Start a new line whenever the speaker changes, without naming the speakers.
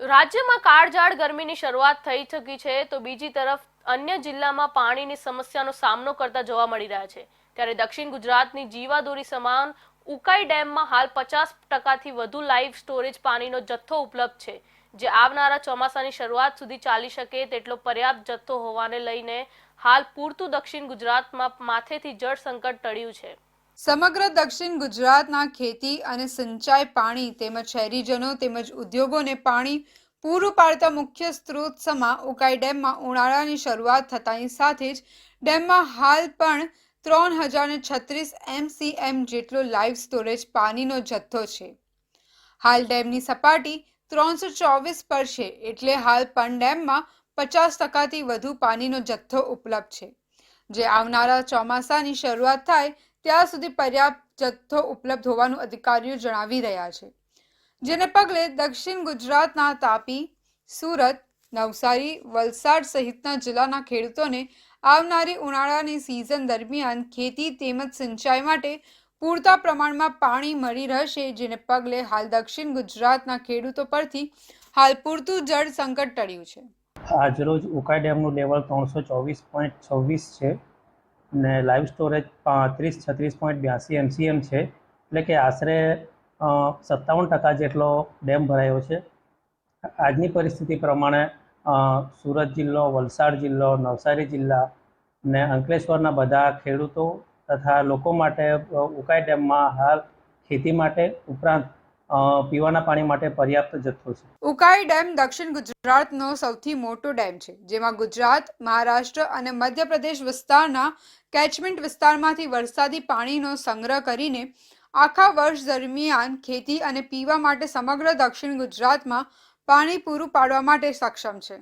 રાજ્યમાં કાળઝાળ ગરમીની શરૂઆત થઈ ચૂકી છે તો બીજી તરફ અન્ય જિલ્લામાં પાણીની સમસ્યાનો સામનો કરતા જોવા મળી રહ્યા છે। ત્યારે દક્ષિણ ગુજરાતની જીવાદોરી સમાન ઉકાઈ ડેમમાં હાલ 50%થી વધુ લાઈવ સ્ટોરેજ પાણીનો જથ્થો ઉપલબ્ધ છે, જે આવનારા ચોમાસાની શરૂઆત સુધી ચાલી શકે તેટલો પર્યાપ્ત જથ્થો હોવાને લઈને હાલ પૂરતું દક્ષિણ ગુજરાતમાં માથેથી જળ સંકટ ટળ્યું છે।
સમગ્ર દક્ષિણ ગુજરાતના ખેતી અને સિંચાઈ પાણી તેમજ શહેરીજનો તેમજ ઉદ્યોગોને પાણી પૂરું પાડતા મુખ્ય સ્ત્રોત સમા ઉકાઈ ડેમમાં ઉનાળાની શરૂઆત થતાની સાથે જ ડેમમાં હાલ પણ 3036 MCM જેટલો લાઈવ સ્ટોરેજ પાણીનો જથ્થો છે। હાલ ડેમની સપાટી 324 પર છે, એટલે હાલ પણ ડેમમાં 50%થી વધુ પાણીનો જથ્થો ઉપલબ્ધ છે, જે આવનારા ચોમાસાની શરૂઆત થાય ત્યાં સુધી પર્યાપ્ત જથ્થો ઉપલબ્ધ હોવાનું અધિકારીઓ જણાવી રહ્યા છે, જેને પગલે દક્ષિણ ગુજરાતના તાપી, સુરત, નવસારી, વલસાડ સહિતના જિલ્લાના ખેડૂતોને આવનારી ઉનાળાની સિઝન દરમિયાન ખેતી તેમજ સિંચાઈ માટે પૂરતા પ્રમાણમાં પાણી મળી રહેશે, જેને પગલે હાલ દક્ષિણ ગુજરાતના ખેડૂતો પરથી હાલ પૂરતું જળ સંકટ ટળ્યું છે।
આજરોજ ઉકાઈ ડેમનું લેવલ 324.26 છે અને લાઈવ સ્ટોરેજ 36.82 MCM છે, એટલે કે આશરે 57% જેટલો ડેમ ભરાયો છે। આજની પરિસ્થિતિ પ્રમાણે સુરત જિલ્લો, વલસાડ જિલ્લો, નવસારી જિલ્લા અને અંકલેશ્વરના બધા ખેડૂતો તથા લોકો માટે ઉકાઈ ડેમમાં હાલ ખેતી માટે ઉપરાંત પીવાના પાણી માટે પર્યાપ્ત જથ્થો છે।
ઉકાઈ ડેમ દક્ષિણ ગુજરાતનો સૌથી મોટો ડેમ છે, જેમાં ગુજરાત, મહારાષ્ટ્ર અને મધ્યપ્રદેશ વિસ્તારના કેચમેન્ટ વિસ્તારમાંથી વરસાદી પાણીનો સંગ્રહ કરીને આખા વર્ષ દરમિયાન ખેતી અને પીવા માટે સમગ્ર દક્ષિણ ગુજરાતમાં પાણી પૂરું પાડવા માટે સક્ષમ છે।